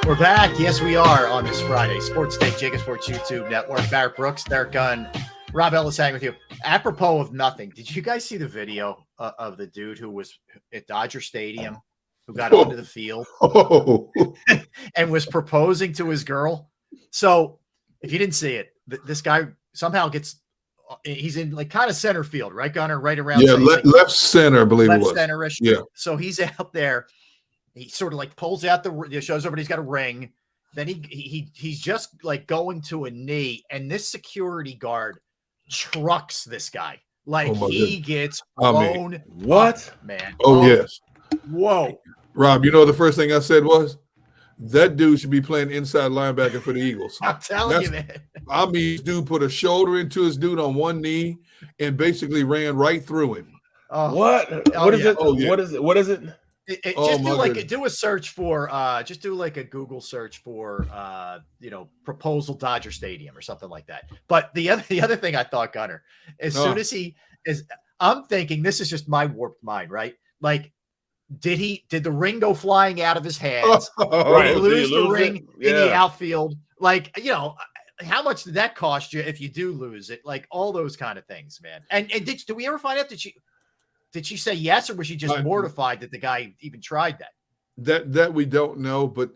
We're back. Yes, we are on this Friday. Sports Day, JAKIB Sports YouTube Network. Barrett Brooks, Derek Gunn, Rob Ellis hanging with you. Apropos of nothing, did you guys see the video of the dude who was at Dodger Stadium, who got onto the field and was proposing to his girl? So if you didn't see it, this guy somehow gets – he's in like kind of center field, right, Gunner? Right around – Yeah, left center, I believe it was. Left center-ish. Yeah. So he's out there. He sort of like pulls out shows everybody he's got a ring. Then he's just like going to a knee, and this security guard trucks this guy. Like he gets blown. What? Man. Oh, yes. Whoa. Rob, you know the first thing I said was that dude should be playing inside linebacker for the Eagles. I'm telling you, man. I mean, this dude put a shoulder into his dude on one knee and basically ran right through him. What? What is it? Oh, yeah. What is it? What is it? Do a search for just do like a Google search for proposal Dodger Stadium or something like that. But the other thing I thought, Gunner, as soon as I'm thinking this is just my warped mind, right? Like, did the ring go flying out of his hands? Right. Did he lose the ring in the outfield? Like, how much did that cost you if you do lose it? Like all those kind of things, man. And did we ever find out did she say yes, or was she just mortified that the guy even tried that? That we don't know, but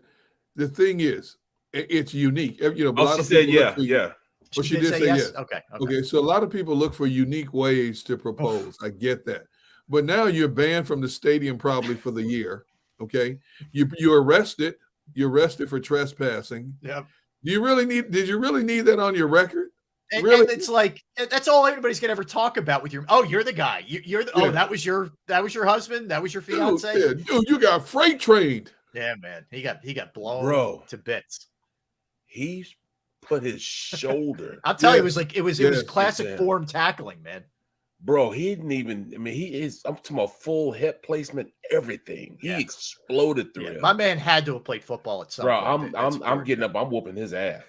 the thing is, it's unique. She said yeah. Well, she did say yes. Okay. So a lot of people look for unique ways to propose. I get that, but now you're banned from the stadium probably for the year. Okay, you're arrested. You're arrested for trespassing. Yep. Did you really need that on your record? And, really? And it's like that's all anybody's gonna ever talk about with your. Oh, you're the guy. That was your husband. That was your fiance. Dude, you got freight trained. Yeah, man. He got blown to bits. He put his shoulder. I'll tell you, it was classic form tackling, man. Bro, he didn't even. I mean, I'm talking about full hip placement, everything. He exploded through it. My man had to have played football at some point. Bro, I'm getting up. I'm whooping his ass.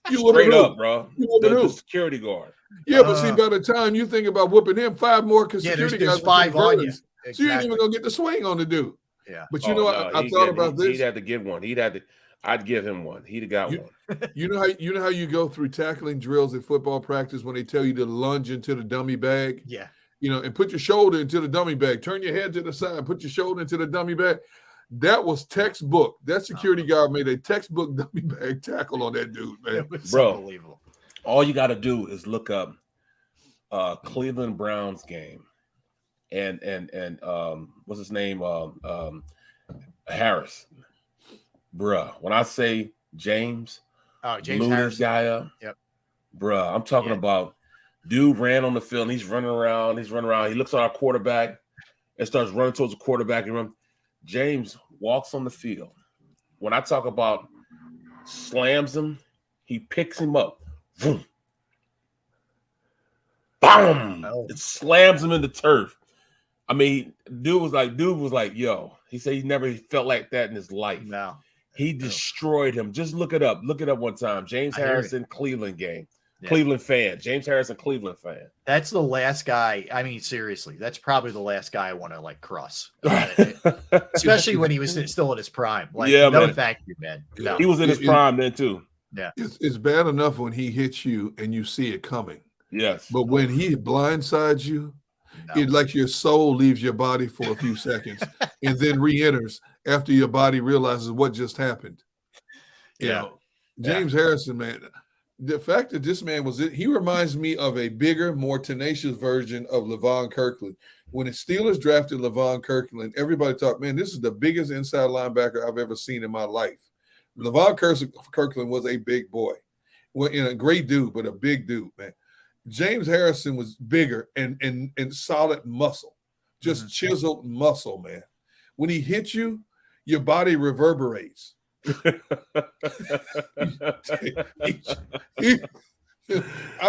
You straight up, bro. The security guard. Yeah, but see, by the time you think about whooping him, 5 more security guards, 5 on you. Exactly. So you ain't even gonna get the swing on the dude. Yeah. But I thought about this. He'd have to give one. I'd give him one. He'd have got one. You know how you go through tackling drills at football practice when they tell you to lunge into the dummy bag? Yeah. And put your shoulder into the dummy bag. Turn your head to the side. Put your shoulder into the dummy bag. That was textbook. That security guard made a textbook dummy bag tackle on that dude, man. It was unbelievable. All you got to do is look up Cleveland Browns game, and what's his name? Harris, bruh. When I say James blew this guy up, bruh, I'm talking about dude ran on the field and he's running around. He looks at our quarterback and starts running towards the quarterback and run. James walks on the field. When I talk about slams him, he picks him up. Boom. Boom. It slams him in the turf. I mean, dude was like, yo. He said he never felt like that in his life. No. He destroyed him. Just look it up. Look it up one time. James Harrison, Cleveland game. Yeah. Cleveland fan. James Harrison, Cleveland fan. That's the last guy. I mean, seriously, that's probably the last guy I want to cross. Especially when he was still in his prime. Man. Thank you, man. No. He was in his prime then too. Yeah. It's bad enough when he hits you and you see it coming. Yes. But when he blindsides you, it's like your soul leaves your body for a few seconds and then re-enters after your body realizes what just happened. James Harrison, man, the fact that this man he reminds me of a bigger, more tenacious version of Levon Kirkland. When the Steelers drafted Levon Kirkland, everybody thought, man, this is the biggest inside linebacker I've ever seen in my life. Levon Kirkland was a big boy. Well, a great dude, but a big dude, man. James Harrison was bigger and solid muscle, just chiseled muscle, man. When he hits you, your body reverberates. I've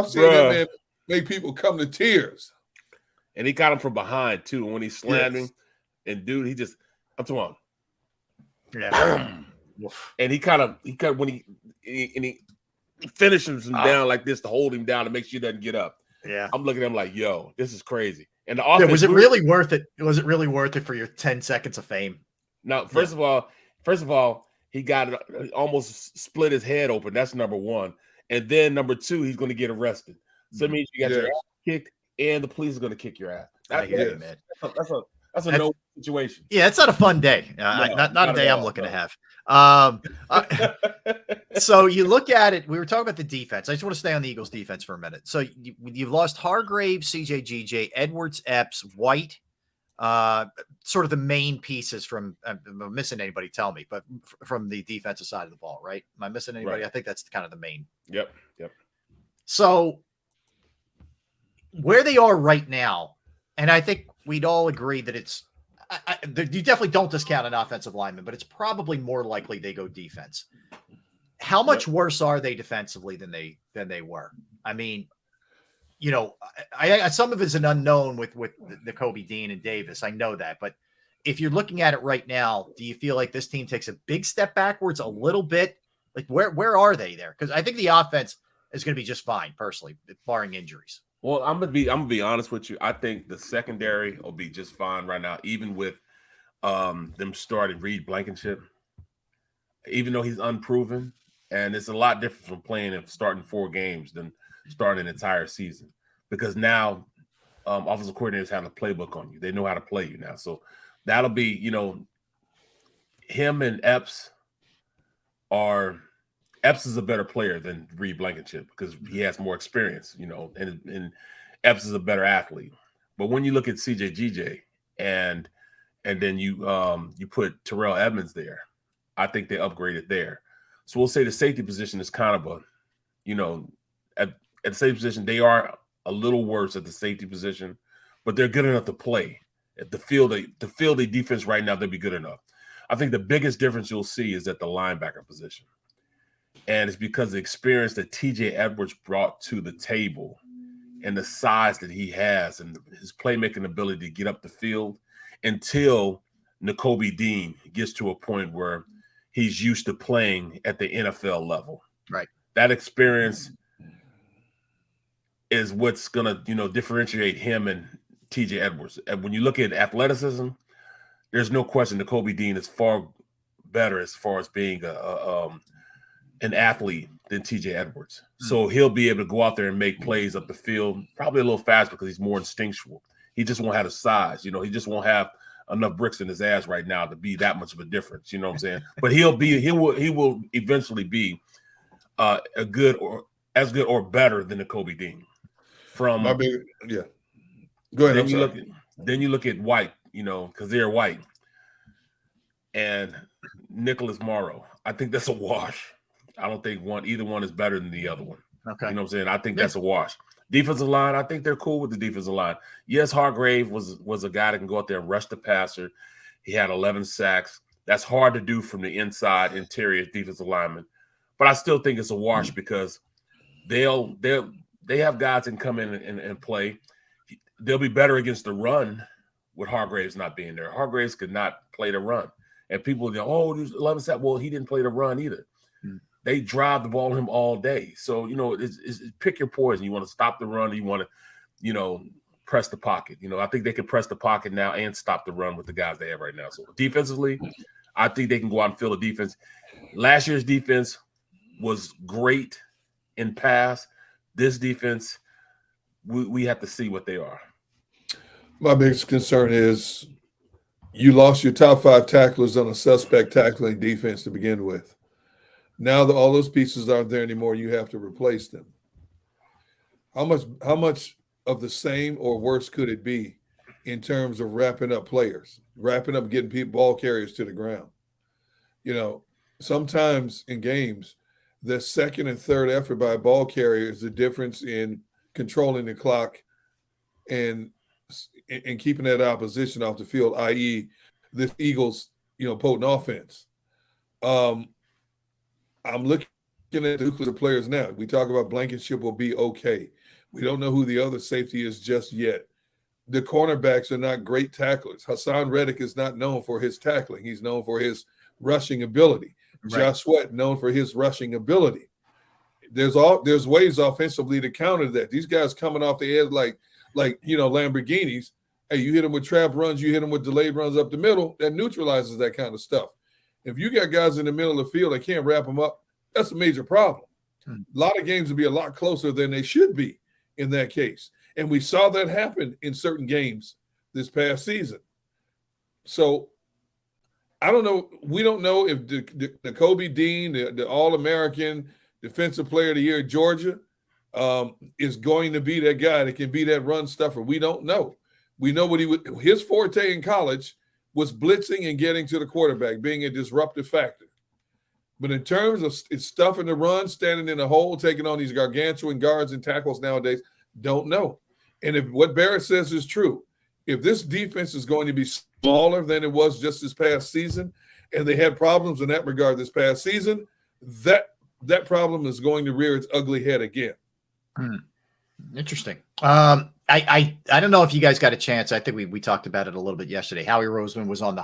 seen that man make people come to tears. And he got him from behind too. When he slammed him, and dude, I'm talking about, and he finishes him down like this to hold him down to make sure he doesn't get up. Yeah, I'm looking at him like, yo, this is crazy. And the offense, was it really worth it? Was it really worth it for your 10 seconds of fame? No, first of all, he got it, almost split his head open. That's number one. And then number two, he's going to get arrested. So it means you got your ass kicked, and the police are going to kick your ass. I hear you, man. That's a no situation. Yeah, it's not a fun day. Not a day I'm looking to have. So you look at it. We were talking about the defense. I just want to stay on the Eagles defense for a minute. So you've lost Hargraves, CJ, GJ, Edwards, Epps, White. Sort of the main pieces from. Am I missing anybody? Tell me. But from the defensive side of the ball, right? Am I missing anybody? Right. I think that's kind of the main. Yep. So where they are right now, and I think we'd all agree that it's. You definitely don't discount an offensive lineman, but it's probably more likely they go defense. How much worse are they defensively than they were? I mean, you know, I some of it's an unknown with the Kobe Dean and Davis. I know that, but if you're looking at it right now, do you feel like this team takes a big step backwards, a little bit? Like where are they there? Because I think the offense is going to be just fine, personally, barring injuries. Well, I'm gonna be honest with you. I think the secondary will be just fine right now, even with them starting Reed Blankenship, even though he's unproven, and it's a lot different from playing and starting 4 games than starting an entire season, because now offensive coordinators have a playbook on you. They know how to play you now. So that'll be, you know, him and Epps is a better player than Reed Blankenship because he has more experience, you know, and Epps is a better athlete. But when you look at CJ GJ and then you put Terrell Edmonds there, I think they upgraded there. So we'll say the safety position is kind of a, you know, at the safety position, they are a little worse at the safety position, but they're good enough to play. At the field the defense right now, they'll be good enough. I think the biggest difference you'll see is at the linebacker position. And it's because the experience that TJ Edwards brought to the table and the size that he has and his playmaking ability to get up the field until Nakobe Dean gets to a point where he's used to playing at the NFL level. Right. That experience is what's going to, you know, differentiate him and TJ Edwards. And when you look at athleticism, there's no question Nakobe Dean is far better as far as being an athlete than TJ Edwards. So he'll be able to go out there and make plays up the field, probably a little faster because he's more instinctual. He just won't have the size, you know, he just won't have enough bricks in his ass right now to be that much of a difference, you know what I'm saying? But he will eventually be as good or better than Nakobe Dean. From Go ahead. Then you look at White, you know, because they're White and Nicholas Morrow. I think that's a wash. I don't think either one is better than the other one. Okay. You know what I'm saying? I think that's a wash. Defensive line, I think they're cool with the defensive line. Yes, Hargrave was a guy that can go out there and rush the passer. He had 11 sacks. That's hard to do from the inside interior defensive lineman. But I still think it's a wash because they have guys that can come in and play. They'll be better against the run with Hargraves not being there. Hargraves could not play the run. And people go, oh, there's 11 sacks. Well, he didn't play the run either. They drive the ball on him all day. So, you know, it's pick your poison. You want to stop the run or you want to, you know, press the pocket. You know, I think they can press the pocket now and stop the run with the guys they have right now. So defensively, I think they can go out and fill the defense. Last year's defense was great in pass. This defense, we have to see what they are. My biggest concern is you lost your top 5 tacklers on a suspect tackling defense to begin with. Now that all those pieces aren't there anymore, you have to replace them. How much of the same or worse could it be in terms of wrapping up players, getting ball carriers to the ground? You know, sometimes in games, the second and third effort by a ball carrier is the difference in controlling the clock and keeping that opposition off the field, i.e. this Eagles, you know, potent offense. I'm looking at the nuclear players now. We talk about Blankenship will be okay. We don't know who the other safety is just yet. The cornerbacks are not great tacklers. Hassan Reddick is not known for his tackling. He's known for his rushing ability. Right. Josh Sweat known for his rushing ability. There's ways offensively to counter that. These guys coming off the edge like you know, Lamborghinis. Hey, you hit them with trap runs, you hit them with delayed runs up the middle, that neutralizes that kind of stuff. If you got guys in the middle of the field that can't wrap them up, that's a major problem. A lot of games will be a lot closer than they should be in that case. And we saw that happen in certain games this past season. So I don't know. We don't know if the Kobe Dean, the All-American Defensive Player of the Year at Georgia, is going to be that guy that can be that run stuffer. We don't know. We know what his forte in college was blitzing and getting to the quarterback, being a disruptive factor. But in terms of stuffing the run, standing in the hole, taking on these gargantuan guards and tackles nowadays, don't know. And if what Barrett says is true, if this defense is going to be smaller than it was just this past season, and they had problems in that regard this past season, that problem is going to rear its ugly head again. Interesting. I don't know if you guys got a chance. I think we talked about it a little bit yesterday. Howie Roseman was on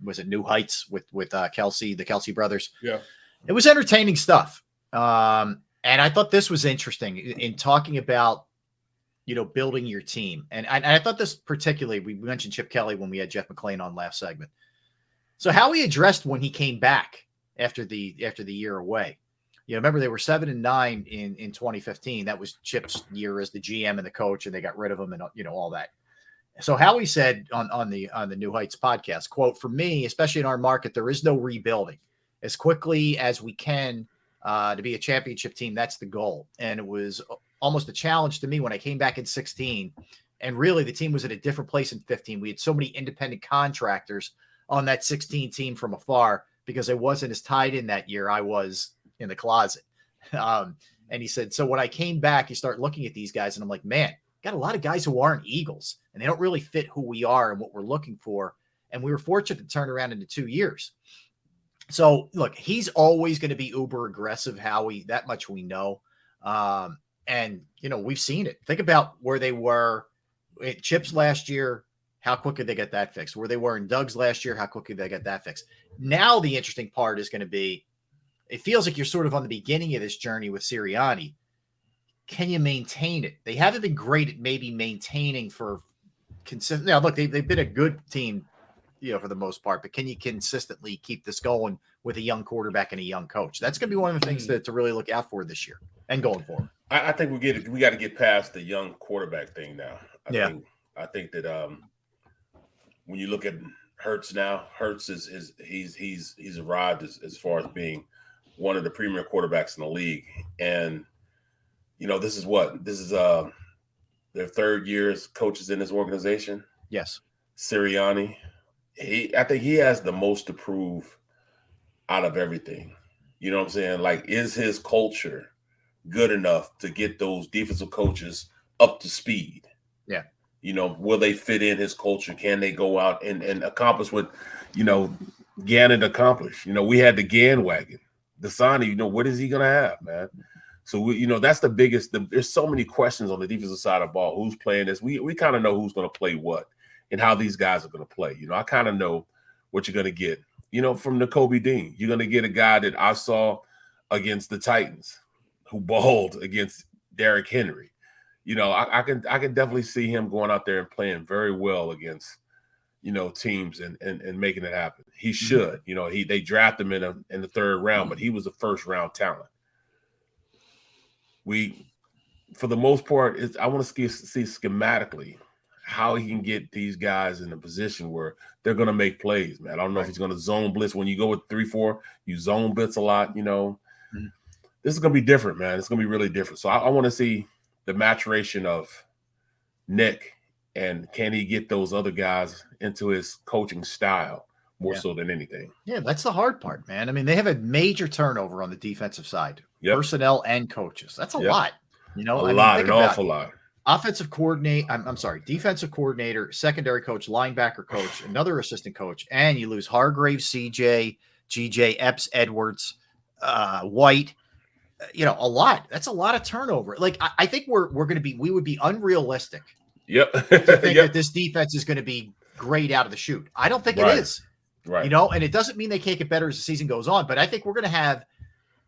was it New Heights with Kelsey, the Kelsey brothers. Yeah, it was entertaining stuff. And I thought this was interesting in talking about, building your team. And I thought this particularly, we mentioned Chip Kelly when we had Jeff McClain on last segment. So how he addressed when he came back after the year away. Remember they were 7-9 in 2015. That was Chip's year as the GM and the coach, and they got rid of him and all that. So Howie said on the New Heights podcast, quote, "For me, especially in our market, there is no rebuilding. As quickly as we can to be a championship team, that's the goal." And it was almost a challenge to me when I came back in 16. And really, the team was at a different place in 15. We had so many independent contractors on that 16 team from afar because I wasn't as tied in that year. I was in the closet. And he said, so when I came back, you start looking at these guys and I'm like, man, got a lot of guys who aren't Eagles and they don't really fit who we are and what we're looking for. And we were fortunate to turn around into 2 years. So look, he's always going to be uber aggressive, Howie, that much we know. And we've seen it. Think about where they were at Chip's last year. How quickly they get that fixed. Where they were in Doug's last year, how quickly they get that fixed. Now the interesting part is going to be, it feels like you're sort of on the beginning of this journey with Sirianni. Can you maintain it? They haven't been great at maybe maintaining for consistent. Now, look, they've been a good team, for the most part, but can you consistently keep this going with a young quarterback and a young coach? That's going to be one of the things to really look out for this year and going forward. I think we got to get past the young quarterback thing now. I think that when you look at Hurts now, Hurts he's arrived as far as being one of the premier quarterbacks in the league. And, this is their third year as coaches in this organization. Yes. Sirianni, I think he has the most to prove out of everything. You know what I'm saying? Like, is his culture good enough to get those defensive coaches up to speed? Yeah. Will they fit in his culture? Can they go out and accomplish what, Gannon accomplished? We had the Gann wagon. Desai, what is he going to have, man? So, that's the biggest. There's so many questions on the defensive side of the ball. Who's playing this? We kind of know who's going to play what and how these guys are going to play. I kind of know what you're going to get, from the Kobe Dean. You're going to get a guy that I saw against the Titans who balled against Derrick Henry. I can definitely see him going out there and playing very well against teams and making it happen. He should. They drafted him in the third round, but he was a first round talent. For the most part, I want to see schematically how he can get these guys in a position where they're going to make plays, man. I don't know if he's going to zone blitz. When you go with 3-4, you zone blitz a lot, This is going to be different, man. It's going to be really different. So I want to see the maturation of Nick, and can he get those other guys into his coaching style more so than anything? Yeah, that's the hard part, man. I mean, they have a major turnover on the defensive side, personnel and coaches. That's a lot, an awful lot. Offensive coordinator, defensive coordinator, secondary coach, linebacker coach, another assistant coach, and you lose Hargrave, CJ, GJ, Epps, Edwards, White. A lot. That's a lot of turnover. Like, I think we would be unrealistic. Yep. To think that this defense is going to be great out of the chute. I don't think it is. Right. And it doesn't mean they can't get better as the season goes on, but I think we're going to have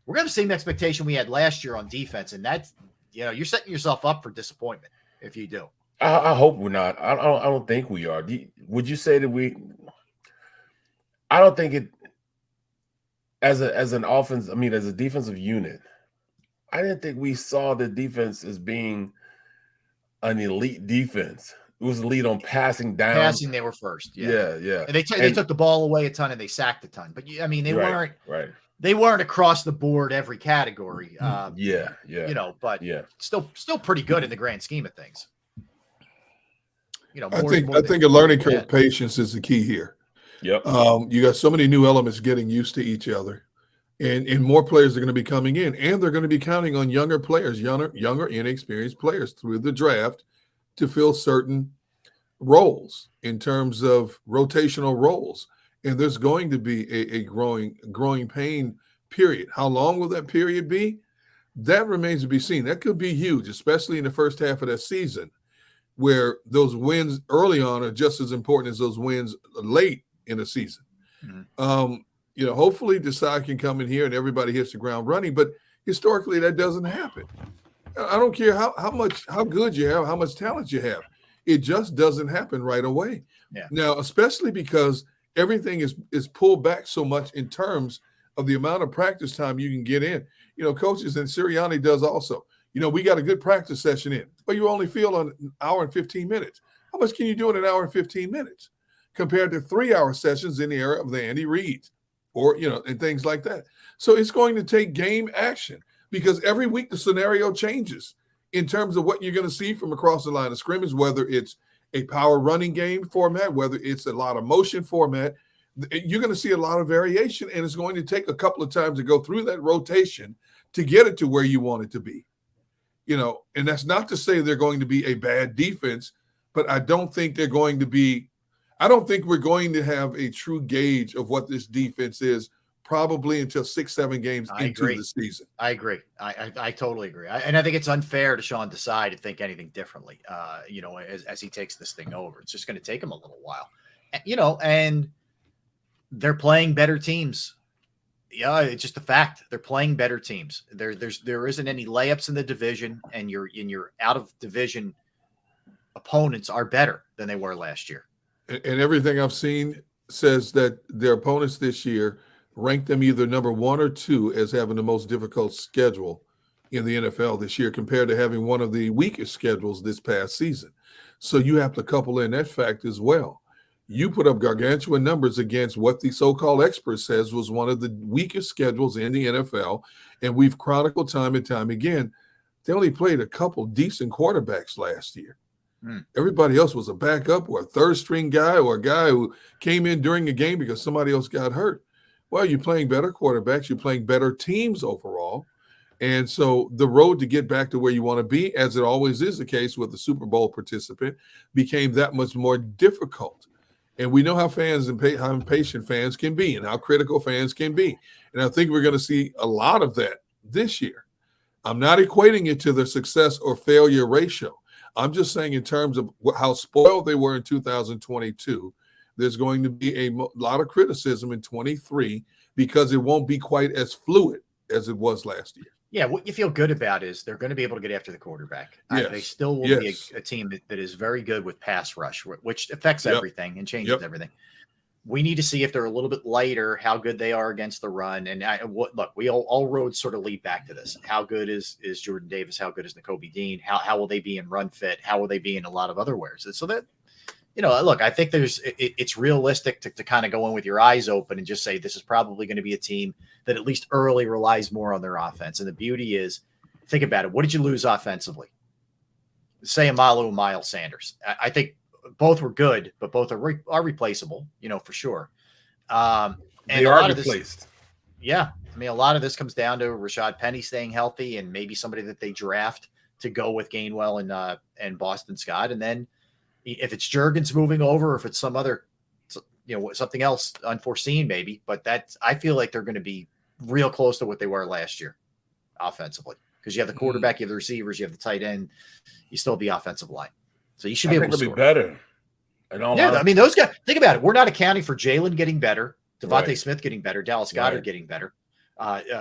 the same expectation we had last year on defense. And that's, you're setting yourself up for disappointment if you do. I hope we're not. I don't think we are. Would you say that I don't think it. as an offense, I mean, as a defensive unit, I didn't think we saw the defense as being an elite defense. It was elite on passing down. Passing, they were first. Yeah, yeah. And they took the ball away a ton and they sacked a ton. But I mean, they weren't right. They weren't across the board every category. Yeah. You know, but yeah, still pretty good in the grand scheme of things. You know, I think a learning curve patience is the key here. Yep. You got so many new elements getting used to each other, and more players are going to be coming in, and they're going to be counting on younger players, younger inexperienced players through the draft to fill certain roles in terms of rotational roles. And there's going to be a growing pain period. How long will that period be? That remains to be seen. That could be huge, especially in the first half of that season, where those wins early on are just as important as those wins late in the season. Mm-hmm. You know, hopefully Desai can come in here and everybody hits the ground running, but historically that doesn't happen. I don't care how good you have, how much talent you have. It just doesn't happen right away. Yeah. Now, especially because everything is pulled back so much in terms of the amount of practice time you can get in. You know, coaches, and Sirianni does also. You know, we got a good practice session in, but you only feel an hour and 15 minutes. How much can you do in an hour and 15 minutes compared to 3-hour sessions in the era of the Andy Reids or, you know, and things like that? So it's going to take game action because every week the scenario changes in terms of what you're going to see from across the line of scrimmage, whether it's a power running game format, whether it's a lot of motion format. You're going to see a lot of variation, and it's going to take a couple of times to go through that rotation to get it to where you want it to be. You know, and that's not to say they're going to be a bad defense, but I don't think we're going to have a true gauge of what this defense is probably until 6-7 games into the season. I agree. I totally agree. And I think it's unfair to Sean Desai to think anything differently, you know, as he takes this thing over. It's just going to take him a little while, you know, and they're playing better teams. Yeah, it's just a fact. They're playing better teams. There isn't any layups in the division, and your out of division opponents are better than they were last year. And everything I've seen says that their opponents this year rank them either number 1 or 2 as having the most difficult schedule in the NFL this year compared to having one of the weakest schedules this past season. So you have to couple in that fact as well. You put up gargantuan numbers against what the so-called expert says was one of the weakest schedules in the NFL, and we've chronicled time and time again, they only played a couple decent quarterbacks last year. Everybody else was a backup or a third-string guy or a guy who came in during the game because somebody else got hurt. Well, you're playing better quarterbacks. You're playing better teams overall. And so the road to get back to where you want to be, as it always is the case with the Super Bowl participant, became that much more difficult. And we know how fans and how impatient fans can be and how critical fans can be. And I think we're going to see a lot of that this year. I'm not equating it to the success or failure ratio. I'm just saying in terms of how spoiled they were in 2022, there's going to be a lot of criticism in 23 because it won't be quite as fluid as it was last year. Yeah, what you feel good about is they're going to be able to get after the quarterback. Yes. They still will be a team that is very good with pass rush, which affects everything and changes everything. We need to see if they're a little bit lighter, how good they are against the run. And look, we all roads sort of lead back to this. How good is Jordan Davis? How good is Nakobe Dean? How will they be in run fit? How will they be in a lot of other ways? So that, you know, look, I think it's realistic to kind of go in with your eyes open and just say this is probably going to be a team that at least early relies more on their offense. And the beauty is, think about it. What did you lose offensively? Say Amalu and Miles Sanders. I think both were good, but both are replaceable, you know, for sure. And they are replaced. Yeah. I mean, a lot of this comes down to Rashad Penny staying healthy and maybe somebody that they draft to go with Gainwell and Boston Scott. And then if it's Juergens moving over, or if it's some other, you know, something else unforeseen maybe, but I feel like they're going to be real close to what they were last year offensively, because you have the quarterback, you have the receivers, you have the tight end, you still have the offensive line. So you should be able to be better. I mean, those guys, think about it. We're not accounting for Jalen getting better, Devontae Smith getting better, Dallas Goedert getting better,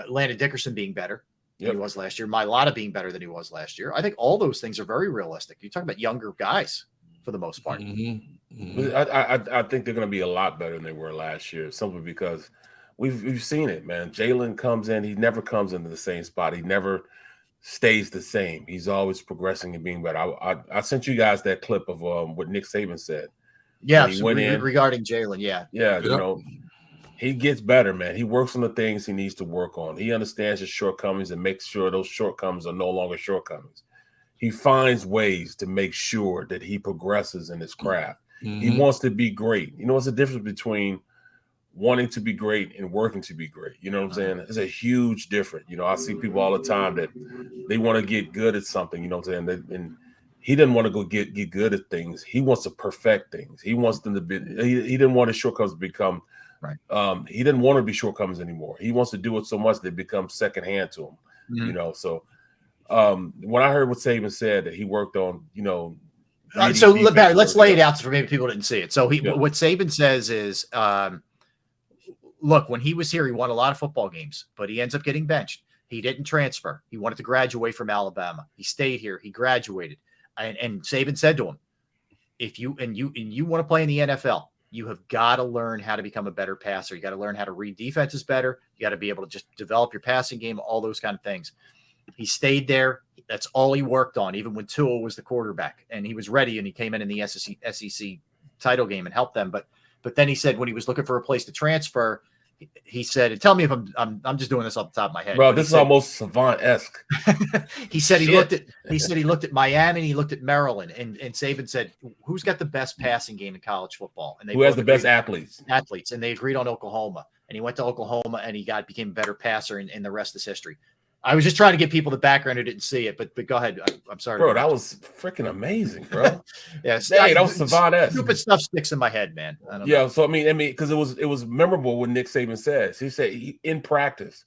Landon Dickerson being better than he was last year, Mailata being better than he was last year. I think all those things are very realistic. You're talking about younger guys for the most part. I think they're going to be a lot better than they were last year, simply because we've seen it, man. Jalen comes in, he never comes into the same spot. He never stays the same. He's always progressing and being better. I sent you guys that clip of what Nick Saban said. Yeah, he went in regarding Jalen. Yeah, you know, he gets better, man. He works on the things he needs to work on. He understands his shortcomings and makes sure those shortcomings are no longer shortcomings. He finds ways to make sure that he progresses in his craft. He wants to be great. You know, what's the difference between wanting to be great and working to be great? You know what I'm saying? It's a huge difference. You know, I see people all the time that they want to get good at something, you know what I'm saying? And he didn't want to go get good at things. He wants to perfect things. He wants them to be, he didn't want his shortcomings to become, he didn't want to be shortcomings anymore. He wants to do it so much that it becomes secondhand to him, you know? So when I heard what Saban said that he worked on, you know, so Barry, let's lay it out for maybe people didn't see it. So what Saban says is, look, when he was here, he won a lot of football games, but he ends up getting benched. He didn't transfer. He wanted to graduate from Alabama. He stayed here. He graduated. And Saban said to him, if you want to play in the NFL, you have got to learn how to become a better passer. You got to learn how to read defenses better. You got to be able to just develop your passing game, all those kind of things. He stayed there. That's all he worked on, even when Tua was the quarterback. And he was ready, and he came in the SEC title game and helped them. But then he said when he was looking for a place to transfer, he said, "Tell me if I'm just doing this off the top of my head." Bro, this is almost Savant-esque. he said he looked at Miami and he looked at Maryland, and Saban said, "Who's got the best passing game in college football?" And who has the best athletes? Athletes, and they agreed on Oklahoma. And he went to Oklahoma and he became a better passer, and the rest is history. I was just trying to give people the background who didn't see it, but go ahead. I'm sorry, bro. That was freaking amazing, bro. Yeah, that was Savant-esque. Stupid stuff sticks in my head, man. I don't know. So I mean, because it was memorable what Nick Saban says. He said in practice,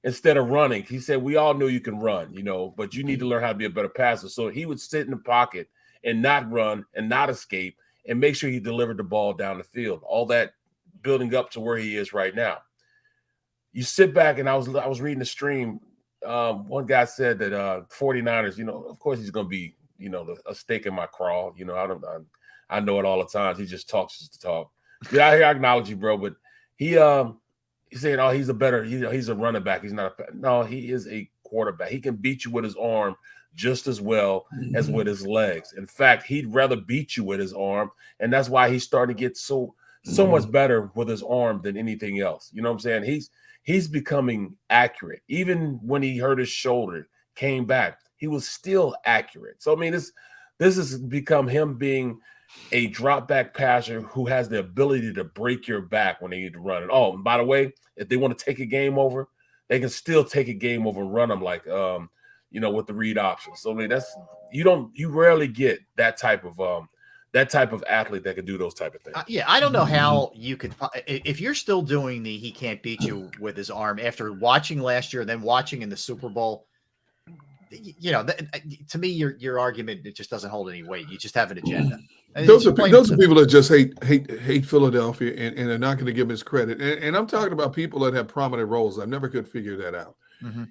instead of running, he said we all know you can run, you know, but you need to learn how to be a better passer. So he would sit in the pocket and not run and not escape and make sure he delivered the ball down the field. All that building up to where he is right now. You sit back, and I was reading the stream. One guy said that 49ers, you know, of course he's going to be, you know, a stake in my craw. You know, I know it all the time. He just talks just to talk. Yeah, I acknowledge you, bro. But he said, oh, he's a running back. He's not no, he is a quarterback. He can beat you with his arm just as well as with his legs. In fact, he'd rather beat you with his arm. And that's why he's starting to get so much better with his arm than anything else. You know what I'm saying? He's becoming accurate. Even when he hurt his shoulder, came back, he was still accurate. So, I mean, this has become him being a drop back passer who has the ability to break your back when they need to run it. Oh, and by the way, if they want to take a game over, they can still take a game over and run them like, you know, with the read option. So, I mean, you rarely get that type of athlete that can do those type of things. Yeah, I don't know how you could, if you're still doing he can't beat you with his arm after watching last year and then watching in the Super Bowl. You know, to me, your argument, it just doesn't hold any weight. You just have an agenda. Those are people that just hate Philadelphia and are not going to give him his credit. And I'm talking about people that have prominent roles. I never could figure that out.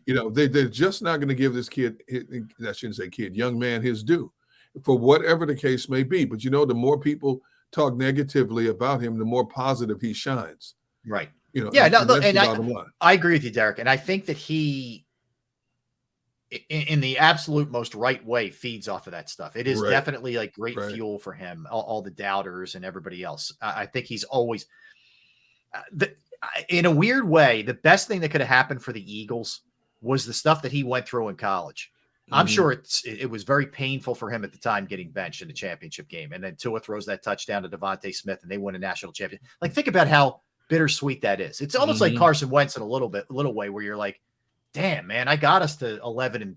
You know, they're just not going to give this kid, I shouldn't say kid, young man, his due, for whatever the case may be. But, you know, the more people talk negatively about him, the more positive he shines. Right. You know, and I agree with you, Derek. And I think that he, in the absolute most right way, feeds off of that stuff. It is definitely like great fuel for him, all the doubters and everybody else. I think he's always, in a weird way, the best thing that could have happened for the Eagles was the stuff that he went through in college. I'm sure it was very painful for him at the time getting benched in the championship game. And then Tua throws that touchdown to Devontae Smith and they win a national championship. Like, think about how bittersweet that is. It's almost like Carson Wentz in a little way where you're like, damn, man, I got us to 11-2,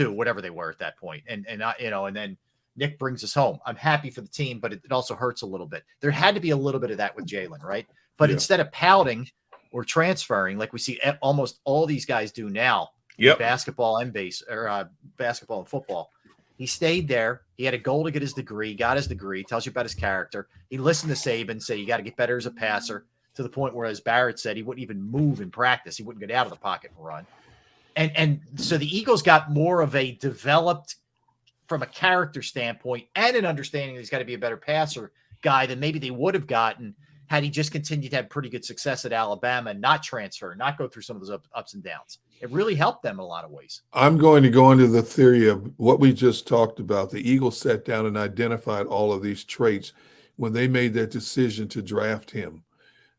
whatever they were at that point. And then Nick brings us home. I'm happy for the team, but it also hurts a little bit. There had to be a little bit of that with Jalen, right? But instead of pouting or transferring, like we see almost all these guys do now, basketball and basketball and football, he stayed there. He had a goal to get his degree, got his degree, tells you about his character. He listened to Saban say, you got to get better as a passer, to the point where, as Barrett said, he wouldn't even move in practice. He wouldn't get out of the pocket and run. And so the Eagles got more of a developed, from a character standpoint and an understanding that he's got to be a better passer guy than maybe they would have gotten had he just continued to have pretty good success at Alabama and not transfer, not go through some of those ups and downs. It really helped them in a lot of ways. I'm going to go into the theory of what we just talked about. The Eagles sat down and identified all of these traits when they made that decision to draft him,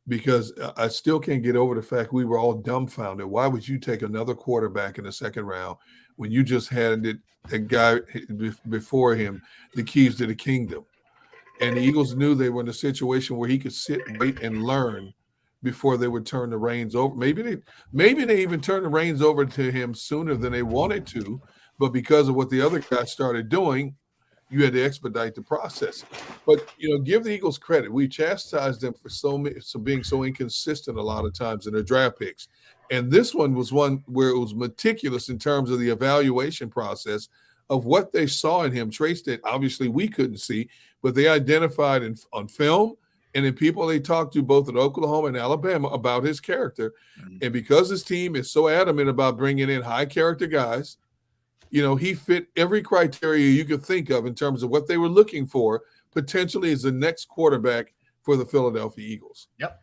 because I still can't get over the fact we were all dumbfounded. Why would you take another quarterback in the second round when you just handed a guy before him the keys to the kingdom? And the Eagles knew they were in a situation where he could sit, wait, and learn before they would turn the reins over. Maybe they even turned the reins over to him sooner than they wanted to, but because of what the other guys started doing, you had to expedite the process. But give the Eagles credit. We chastised them for being so inconsistent a lot of times in their draft picks, and this one was one where it was meticulous in terms of the evaluation process of what they saw in him, traits that obviously we couldn't see, but they identified on film and in people they talked to both at Oklahoma and Alabama about his character. Mm-hmm. And because his team is so adamant about bringing in high character guys, he fit every criteria you could think of in terms of what they were looking for potentially as the next quarterback for the Philadelphia Eagles. Yep,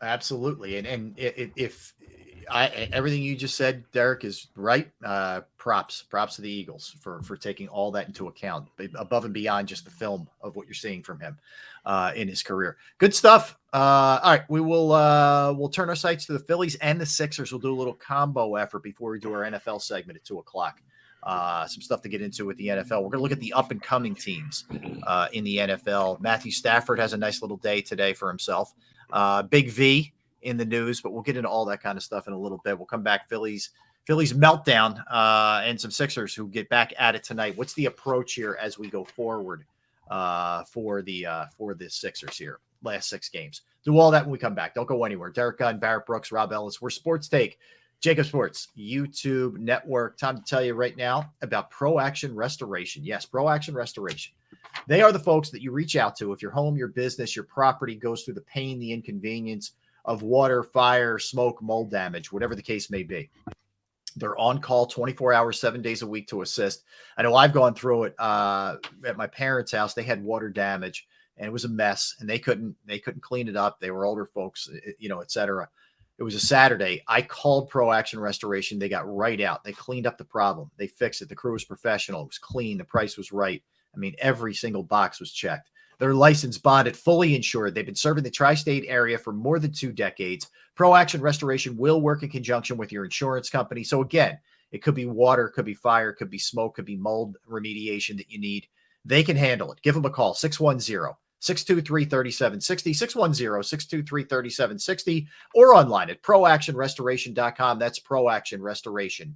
absolutely. And if everything you just said, Derek, is right. Props to the Eagles for taking all that into account, above and beyond just the film of what you're seeing from him in his career. Good stuff. All right, we'll turn our sights to the Phillies and the Sixers. We'll do a little combo effort before we do our NFL segment at 2:00. Some stuff to get into with the NFL. We're going to look at the up and coming teams in the NFL. Matthew Stafford has a nice little day today for himself. Big V in the news, but we'll get into all that kind of stuff in a little bit. We'll come back. Phillies meltdown and some Sixers who get back at it tonight. What's the approach here as we go forward for the Sixers here? Last 6 games. Do all that when we come back. Don't go anywhere. Derek Gunn, Barrett Brooks, Rob Ellis. We're Sports Take, JAKIB Sports YouTube Network. Time to tell you right now about Pro Action Restoration. Yes, Pro Action Restoration. They are the folks that you reach out to if your home, your business, your property goes through the pain, the inconvenience of water, fire, smoke, mold damage, whatever the case may be. They're on call 24 hours, 7 days a week to assist. I know I've gone through it at my parents' house. They had water damage and it was a mess and they couldn't clean it up. They were older folks, et cetera. It was a Saturday. I called Pro Action Restoration. They got right out. They cleaned up the problem. They fixed it. The crew was professional. It was clean. The price was right. I mean, every single box was checked. They're licensed, bonded, fully insured. They've been serving the tri-state area for more than 2 decades. Pro Action Restoration will work in conjunction with your insurance company. So again, it could be water, could be fire, could be smoke, could be mold remediation that you need. They can handle it. Give them a call, 610-623-3760, 610-623-3760, or online at proactionrestoration.com. That's proactionrestoration.com.